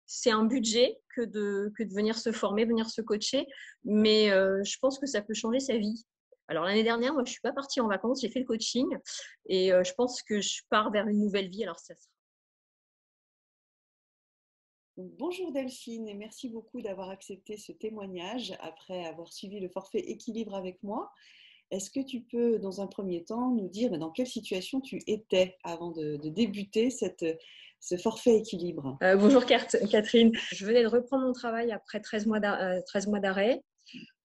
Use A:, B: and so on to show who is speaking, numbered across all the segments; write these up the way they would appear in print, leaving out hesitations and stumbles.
A: c'est un budget que de venir se former, venir se coacher, mais je pense que ça peut changer sa vie. Alors l'année dernière, moi, je ne suis pas partie en vacances, j'ai fait le coaching et je pense que je pars vers une nouvelle vie. Alors ça sera
B: Donc, bonjour Delphine et merci beaucoup d'avoir accepté ce témoignage après avoir suivi le forfait équilibre avec moi. Est-ce que tu peux, dans un premier temps, nous dire dans quelle situation tu étais avant de débuter ce forfait équilibre?
A: Bonjour Catherine, je venais de reprendre mon travail après 13 mois d'arrêt.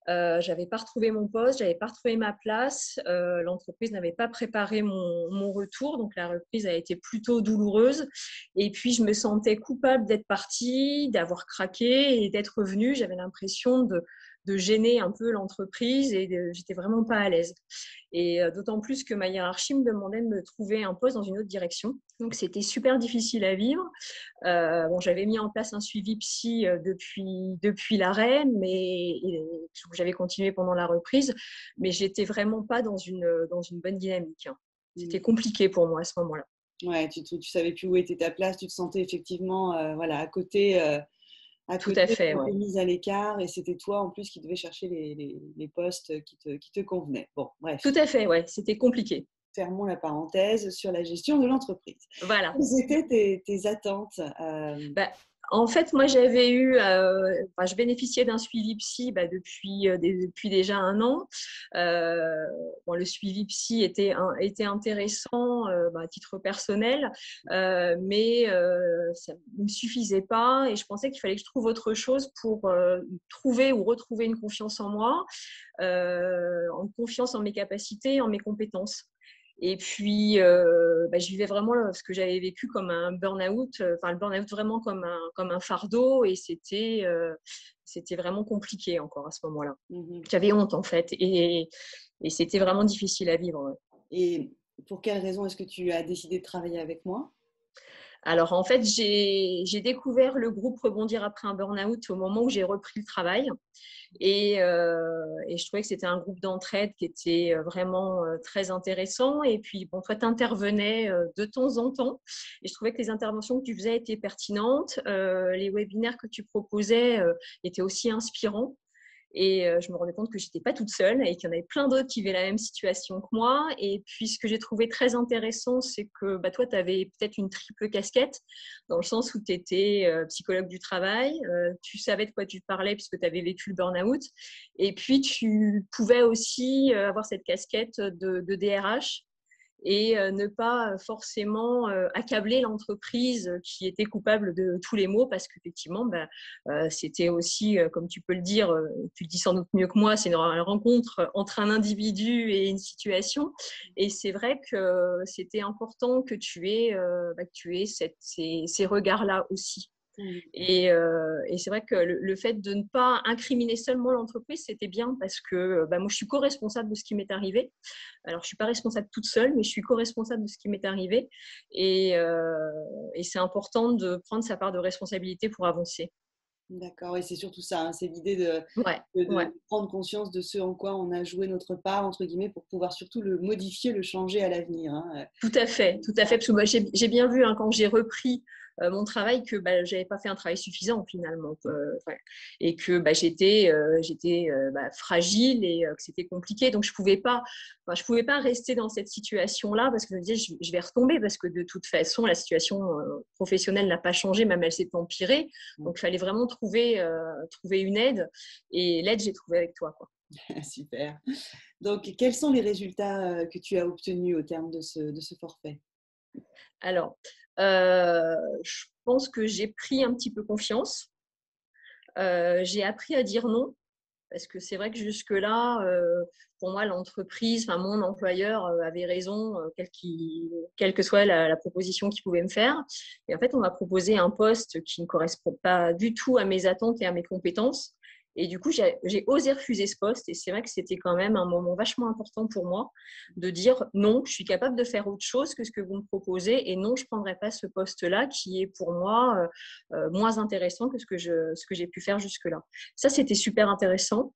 A: J'avais pas retrouvé mon poste, j'avais pas retrouvé ma place. L'entreprise n'avait pas préparé mon retour, donc la reprise a été plutôt douloureuse. Et puis je me sentais coupable d'être partie, d'avoir craqué et d'être revenue. J'avais l'impression de gêner un peu l'entreprise et j'étais vraiment pas à l'aise. Et d'autant plus que ma hiérarchie me demandait de me trouver un poste dans une autre direction. Donc c'était super difficile à vivre. Bon, j'avais mis en place un suivi psy depuis l'arrêt, mais j'avais continué pendant la reprise, mais j'étais vraiment pas dans une bonne dynamique, hein.
B: Mm.
A: C'était compliqué pour moi à ce moment-là.
B: Ouais, tu savais plus où était ta place, tu te sentais effectivement voilà, à
A: Tout à
B: côté,
A: fait,
B: un peu
A: ouais.
B: mise à l'écart, et c'était toi en plus qui devais chercher les postes qui te convenaient. Bon, bref,
A: Tout à fait, ouais. C'était compliqué.
B: fermons la parenthèse sur la gestion de l'entreprise.
A: Voilà.
B: Quelles étaient tes attentes?
A: Bah, en fait, moi, j'avais eu, je bénéficiais d'un suivi psy depuis déjà un an. Bon, le suivi psy était intéressant à titre personnel, mais ça ne me suffisait pas et je pensais qu'il fallait que je trouve autre chose pour trouver ou retrouver une confiance en moi, en confiance en mes capacités, en mes compétences. Et puis, je vivais vraiment ce que j'avais vécu comme un burn-out, le burn-out vraiment comme un fardeau, et c'était vraiment compliqué encore à ce moment-là.
B: Mhm.
A: J'avais honte en fait, et c'était vraiment difficile à vivre, ouais.
B: Et pour quelle raison est-ce que tu as décidé de travailler avec moi?
A: Alors en fait, j'ai découvert le groupe Rebondir après un burn-out au moment où j'ai repris le travail. Et je trouvais que c'était un groupe d'entraide qui était vraiment très intéressant. Et puis, bon, toi, tu intervenais de temps en temps. Et je trouvais que les interventions que tu faisais étaient pertinentes. Les webinaires que tu proposais étaient aussi inspirants. Et je me rendais compte que je n'étais pas toute seule et qu'il y en avait plein d'autres qui vivaient la même situation que moi. Et puis, ce que j'ai trouvé très intéressant, c'est que toi, tu avais peut-être une triple casquette, dans le sens où tu étais psychologue du travail, tu savais de quoi tu parlais puisque tu avais vécu le burn-out. Et puis, tu pouvais aussi avoir cette casquette de DRH et ne pas forcément accabler l'entreprise qui était coupable de tous les maux, parce qu'effectivement, c'était aussi, comme tu peux le dire, tu le dis sans doute mieux que moi, c'est une rencontre entre un individu et une situation. Et c'est vrai que c'était important que tu aies ces regards-là aussi.
B: Mhm.
A: Et c'est vrai que le fait de ne pas incriminer seulement l'entreprise, c'était bien parce que moi, je suis co-responsable de ce qui m'est arrivé. Alors, je ne suis pas responsable toute seule, mais je suis co-responsable de ce qui m'est arrivé. Et c'est important de prendre sa part de responsabilité pour avancer.
B: D'accord, et c'est surtout ça, hein, c'est l'idée de,
A: Ouais,
B: de-
A: ouais.
B: de prendre conscience de ce en quoi on a joué notre part, entre guillemets, pour pouvoir surtout le modifier, le changer à l'avenir, hein.
A: Tout à fait, tout à fait. Parce que moi, j'ai bien vu quand j'ai repris mon travail que je n'avais pas fait un travail suffisant finalement. Ouais. Et que j'étais fragile et que c'était compliqué. Donc, je pouvais pas rester dans cette situation-là parce que je me disais, je vais retomber parce que de toute façon, la situation professionnelle n'a pas changé, même elle s'est empirée. Donc, il fallait vraiment trouver une aide. Et l'aide, j'ai trouvé avec toi, quoi.
B: Super. Donc, quels sont les résultats que tu as obtenus au terme de ce forfait?
A: Alors, je pense que j'ai pris un petit peu confiance. J'ai appris à dire non, parce que c'est vrai que jusque-là, pour moi, l'entreprise, enfin mon employeur avait raison, quelle que soit la proposition qu'il pouvait me faire. Et en fait, on m'a proposé un poste qui ne correspond pas du tout à mes attentes et à mes compétences. Et du coup, j'ai osé refuser ce poste. Et c'est vrai que c'était quand même un moment vachement important pour moi de dire non, je suis capable de faire autre chose que ce que vous me proposez. Et non, je ne prendrai pas ce poste-là qui est pour moi moins intéressant que ce que j'ai pu faire jusque-là. Ça, c'était super intéressant.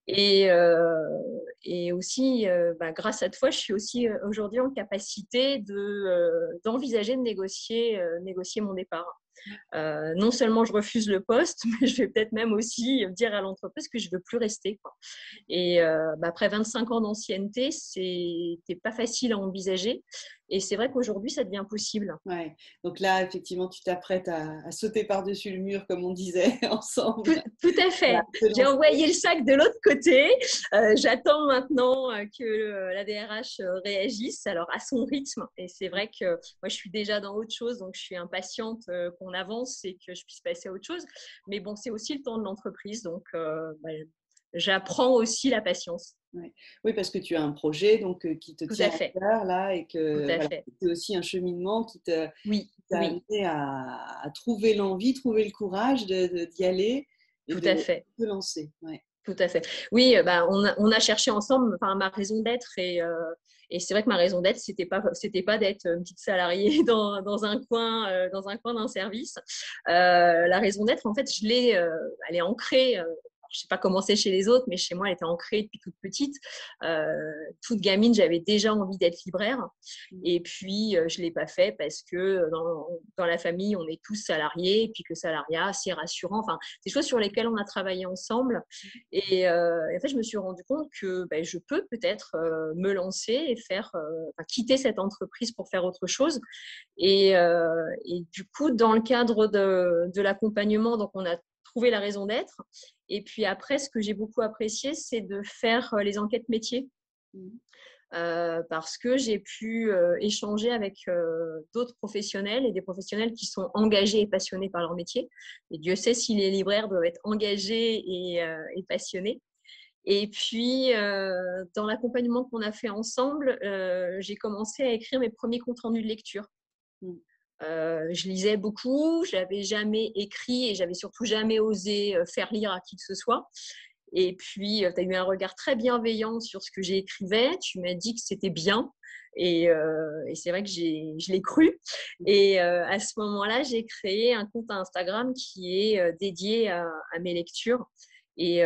A: Et aussi, grâce à toi, je suis aussi aujourd'hui en capacité d'envisager de négocier mon départ. Non seulement je refuse le poste, mais je vais peut-être même aussi dire à l'entreprise que je ne veux plus rester, quoi. Et après 25 ans d'ancienneté, c'était pas facile à envisager. Et c'est vrai qu'aujourd'hui, ça devient possible.
B: Ouais. Donc là, effectivement, tu t'apprêtes à sauter par-dessus le mur, comme on disait
A: Tout,
B: ensemble.
A: tout à
B: Voilà,
A: fait.
B: te
A: J'ai
B: lancer.
A: envoyé le sac de l'autre côté. J'attends maintenant que la DRH réagisse, alors à son rythme. Et c'est vrai que moi, je suis déjà dans autre chose, donc je suis impatiente qu'on avance et que je puisse passer à autre chose. Mais bon, c'est aussi le temps de l'entreprise, donc j'apprends aussi la patience.
B: Ouais. Oui, parce que tu as un projet donc, qui te
A: Tout à
B: tient à
A: fait,
B: cœur là et
A: tout
B: que
A: à
B: voilà,
A: fait.
B: c'est aussi un cheminement
A: Oui,
B: qui t'a
A: oui,
B: amené à trouver l'envie, trouver le courage d'y aller et
A: tout
B: de
A: à fait.
B: te lancer. Ouais.
A: Tout à fait. Oui, on a cherché ensemble, enfin, ma raison d'être et c'est vrai que ma raison d'être, c'était pas d'être une petite salariée dans un coin d'un service. La raison d'être, en fait, elle est ancrée. Je sais pas comment c'est chez les autres, mais chez moi, elle était ancrée depuis toute petite. Euh, Toute gamine, j'avais déjà envie d'être libraire. Et puis, je l'ai pas fait parce que dans la famille, on est tous salariés, et puis que le salariat, c'est rassurant. Enfin, c'est des choses sur lesquelles on a travaillé ensemble. Et en fait, je me suis rendu compte que je peux peut-être me lancer et quitter cette entreprise pour faire autre chose. Et du coup, dans le cadre de l'accompagnement, donc on a trouvé la raison d'être. Et puis après, ce que j'ai beaucoup apprécié, c'est de faire les enquêtes métiers.
B: Mhm.
A: Parce que j'ai pu échanger avec d'autres professionnels et des professionnels qui sont engagés et passionnés par leur métier. Et Dieu sait si les libraires doivent être engagés et passionnés. Et puis, dans l'accompagnement qu'on a fait ensemble, j'ai commencé à écrire mes premiers comptes rendus de lecture.
B: Mhm.
A: Je lisais beaucoup, je n'avais jamais écrit et j'avais surtout jamais osé faire lire à qui que ce soit. Et puis, tu as eu un regard très bienveillant sur ce que j'écrivais. Tu m'as dit que c'était bien. Et c'est vrai que je l'ai cru. Et à ce moment-là, j'ai créé un compte Instagram qui est dédié à mes lectures. Et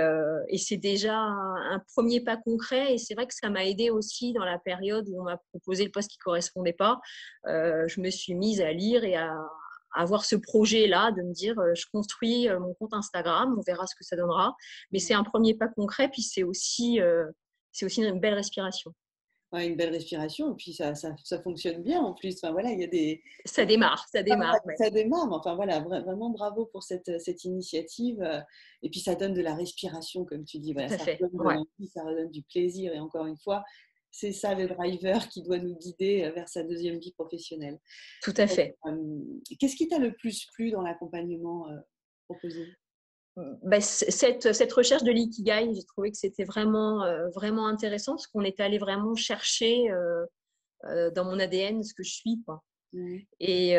A: c'est déjà un premier pas concret. Et c'est vrai que ça m'a aidé aussi dans la période où on m'a proposé le poste qui ne correspondait pas. Je me suis mise à lire et à avoir ce projet-là de me dire je construis mon compte Instagram, on verra ce que ça donnera. Mais c'est un premier pas concret, puis c'est aussi une belle respiration.
B: Ouais, une belle respiration, et puis ça fonctionne bien en plus. Enfin, voilà, il y a des,
A: Ça démarre, ça
B: ah, ouais,
A: démarre. Ouais.
B: ça démarre, mais enfin voilà, vraiment bravo pour cette initiative. Et puis ça donne de la respiration, comme tu dis.
A: Tout
B: Voilà,
A: à
B: ça
A: fait.
B: redonne de
A: Ouais,
B: l'envie, ça redonne du plaisir. Et encore une fois, c'est ça le driver qui doit nous guider vers sa deuxième vie professionnelle.
A: tout à fait.
B: Qu'est-ce qui t'a le plus plu dans l'accompagnement proposé?
A: Cette recherche de l'ikigai, j'ai trouvé que c'était vraiment intéressant parce qu'on est allé vraiment chercher dans mon ADN ce que je suis, quoi.
B: Mhm.
A: Et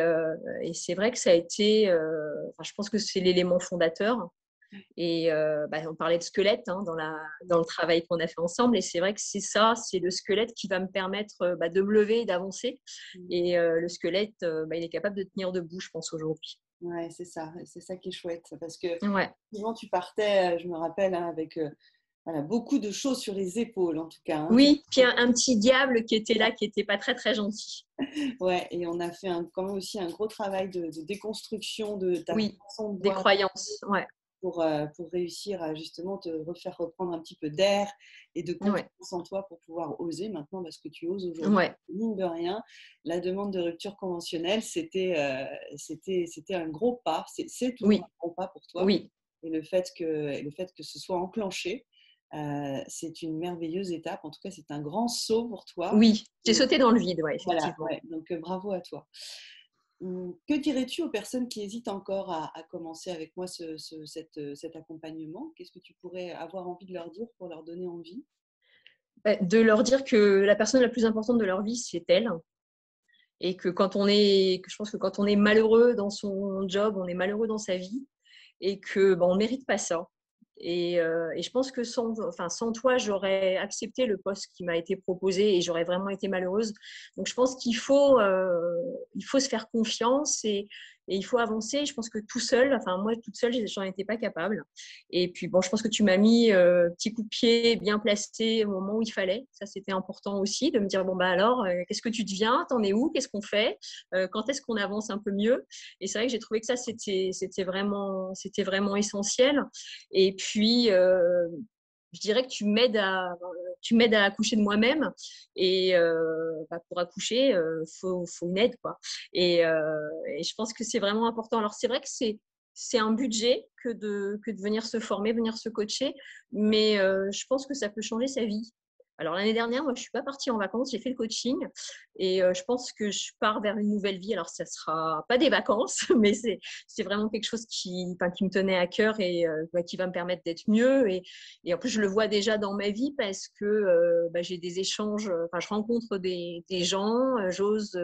A: c'est vrai que ça a été, je pense que c'est l'élément fondateur. Et on parlait de squelette dans le travail qu'on a fait ensemble. Et c'est vrai que c'est ça, c'est le squelette qui va me permettre de me lever et d'avancer. Et le squelette, il est capable de tenir debout, je pense, aujourd'hui.
B: Ouais, c'est ça qui est chouette, parce que
A: Ouais.
B: souvent tu partais, je me rappelle, hein, avec voilà, beaucoup de choses sur les épaules, en tout cas. Hein.
A: Oui, puis un petit diable qui était là, qui n'était pas très, très gentil.
B: Ouais, et on a fait quand même aussi un gros travail de déconstruction de ta
A: Oui,
B: façon de
A: des
B: voir
A: croyances. Ouais,
B: pour réussir à justement te refaire reprendre un petit peu d'air et de
A: ouais,
B: confiance en toi pour pouvoir oser maintenant, parce que tu oses aujourd'hui.
A: ouais,
B: Mine de rien, la demande de rupture conventionnelle, c'était un gros pas, c'est toujours un
A: oui,
B: gros pas pour toi.
A: oui,
B: Et le fait que ce soit enclenché, c'est une merveilleuse étape. En tout cas, c'est un grand saut pour toi.
A: oui. J'ai
B: Et
A: sauté dans le vide, ouais,
B: voilà,
A: effectivement.
B: ouais, donc bravo à toi. Que dirais-tu aux personnes qui hésitent encore à commencer avec moi cet accompagnement? Qu'est-ce que tu pourrais avoir envie de leur dire pour leur donner envie?
A: De leur dire que la personne la plus importante de leur vie, c'est elle. Et que je pense que quand on est malheureux dans son job, on est malheureux dans sa vie et que on ne mérite pas ça. Et je pense que sans toi, j'aurais accepté le poste qui m'a été proposé et j'aurais vraiment été malheureuse. Donc je pense il faut se faire confiance et il faut avancer. Je pense que tout seul, enfin moi toute seule, j'en étais pas capable. Et puis bon, je pense que tu m'as mis petit coup de pied bien placé au moment où il fallait. Ça, c'était important aussi de me dire bon bah alors, qu'est-ce que tu deviens, t'en es où, qu'est-ce qu'on fait, quand est-ce qu'on avance un peu mieux. Et c'est vrai que j'ai trouvé que ça c'était vraiment essentiel. Et puis je dirais que tu m'aides à accoucher de moi-même, et bah, pour accoucher faut une aide quoi. Et je pense que c'est vraiment important. Alors c'est vrai que c'est un budget que de venir se former, venir se coacher, mais je pense que ça peut changer sa vie. Alors l'année dernière, moi je suis pas partie en vacances, j'ai fait le coaching, et je pense que je pars vers une nouvelle vie. Alors ça sera pas des vacances, mais c'est vraiment quelque chose qui me tenait à cœur, et bah, qui va me permettre d'être mieux. Et en plus, je le vois déjà dans ma vie parce que bah, j'ai des échanges, enfin, je rencontre des gens, j'ose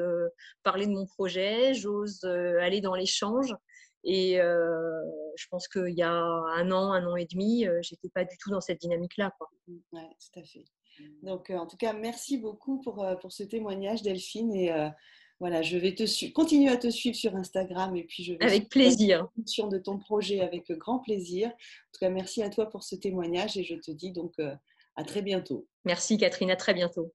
A: parler de mon projet, j'ose aller dans l'échange. Et je pense qu'il y a un an et demi, j'étais pas du tout dans cette dynamique-là, quoi.
B: Ouais, tout à fait. Donc, en tout cas, merci beaucoup pour ce témoignage, Delphine. Et voilà, je vais continuer à te suivre sur Instagram et puis je vais suivre
A: Avec plaisir.
B: l'évolution de ton projet avec grand plaisir. En tout cas, merci à toi pour ce témoignage et je te dis donc à très bientôt.
A: Merci Catherine, à très bientôt.